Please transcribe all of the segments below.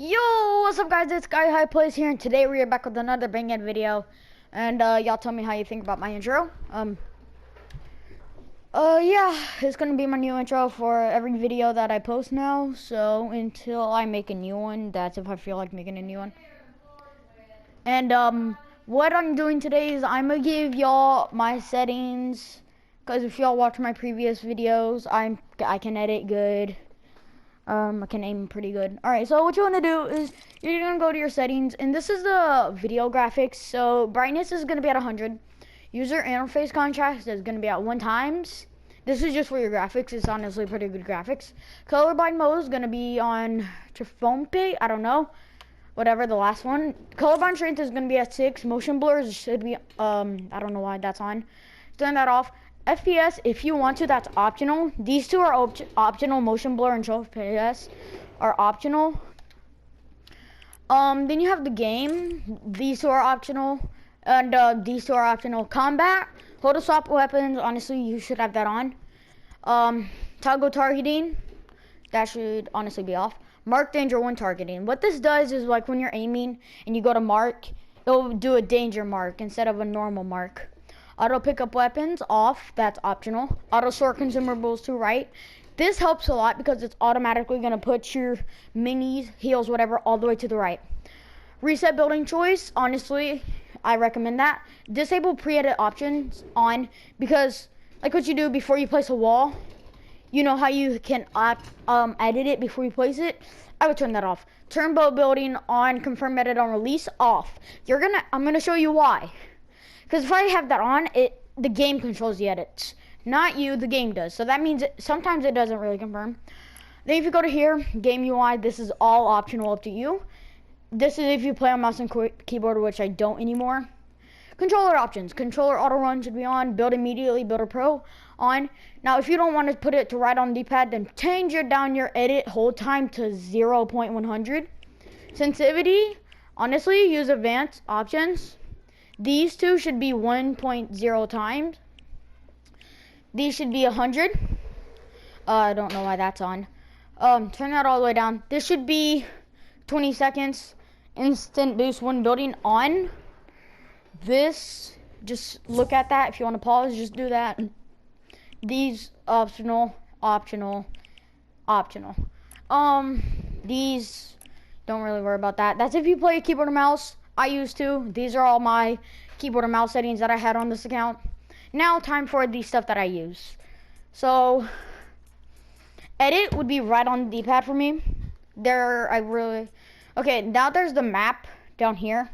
Yo, what's up guys, it's Guy High Plays here, and today we are back with another bang-in video. And y'all tell me how you think about my intro. Yeah, it's gonna be my new intro for every video that I post now. So until I make a new one, that's if I feel like making a new one. And what I'm doing today is I'm gonna give y'all my settings, because if y'all watch my previous videos, I can edit good. I can aim pretty good. Alright, so what you want to do is you're going to go to your settings, and this is the video graphics. So brightness is going to be at 100. User interface contrast is going to be at 1 times. This is just for your graphics. It's honestly pretty good graphics. Colorblind mode is going to be on Trifompe. I don't know. Whatever, the last one. Colorblind strength is going to be at 6. Motion blurs should be, I don't know why that's on. Turn that off. FPS, if you want to, that's optional. These two are optional. Motion blur and show FPS are optional. Then you have the game. These two are optional, and these two are optional. Combat, hold to swap weapons. Honestly, you should have that on. Toggle targeting, that should honestly be off. Mark danger when targeting. What this does is, like, when you're aiming and you go to mark, it'll do a danger mark instead of a normal mark. Auto pick up weapons off, that's optional. Auto sort consumables to right. This helps a lot because it's automatically going to put your minis, heals, whatever, all the way to the right. Reset building choice, honestly, I recommend that. Disable pre-edit options on, because like what you do before you place a wall, you know how you can edit it before you place it? I would turn that off. Turn boat building on, confirm edit on release off. I'm gonna show you why. Because if I have that on, the game controls the edits. Not you, the game does. So that means sometimes it doesn't really confirm. Then if you go to here, game UI, this is all optional, up to you. This is if you play on mouse and keyboard, which I don't anymore. Controller options. Controller auto run should be on. Build immediately, Builder Pro on. Now if you don't want to put it to right on the D-pad, then change down your edit hold time to 0.100. Sensitivity, honestly, use advanced options. These two should be 1.0 times. These should be 100. I don't know why that's on. Turn that all the way down. This should be 20 seconds. Instant boost when building on. This, just look at that. If you want to pause, just do that. These optional. These, don't really worry about that. That's if you play a keyboard and mouse. I used to. These are all my keyboard and mouse settings that I had on this account. Now time for the stuff that I use. So edit would be right on the D-pad for me. Okay, now there's the map down here.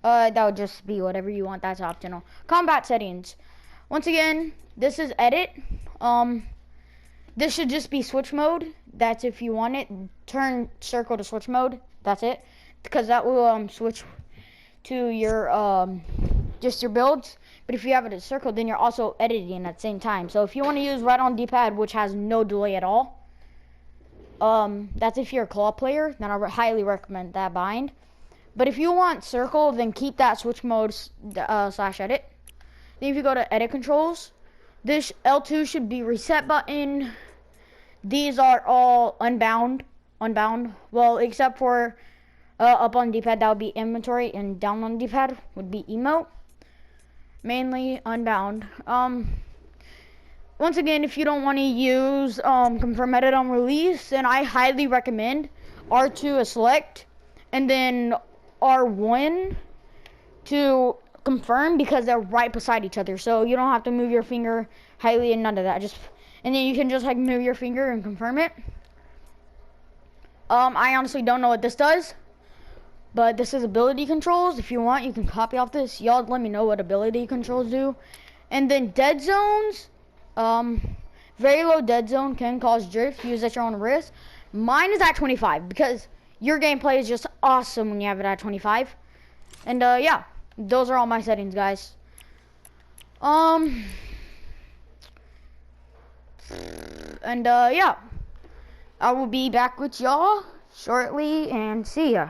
That would just be whatever you want. That's optional. Combat settings. Once again, this is edit. This should just be switch mode. That's if you want it. Turn circle to switch mode. That's it. Because that will switch to your just your builds. But if you have it as circle, then you're also editing at the same time. So if you want to use right on D-pad, which has no delay at all, that's if you're a co-op player, then I highly recommend that bind. But if you want circle, then keep that switch mode slash edit. Then if you go to edit controls, this L2 should be reset button. These are all unbound. Well, except for up on D-pad, that would be inventory, and down on D-pad would be emote. Mainly unbound. Once again, if you don't want to use confirm edit on release, then I highly recommend R2 as select, and then R1 to confirm, because they're right beside each other. So you don't have to move your finger highly, and none of that. And then you can just like move your finger and confirm it. I honestly don't know what this does. But this is ability controls. If you want, you can copy off this. Y'all let me know what ability controls do. And then dead zones. Very low dead zone can cause drift. Use at your own risk. Mine is at 25 because your gameplay is just awesome when you have it at 25. And yeah, those are all my settings, guys. And yeah, I will be back with y'all shortly, and see ya.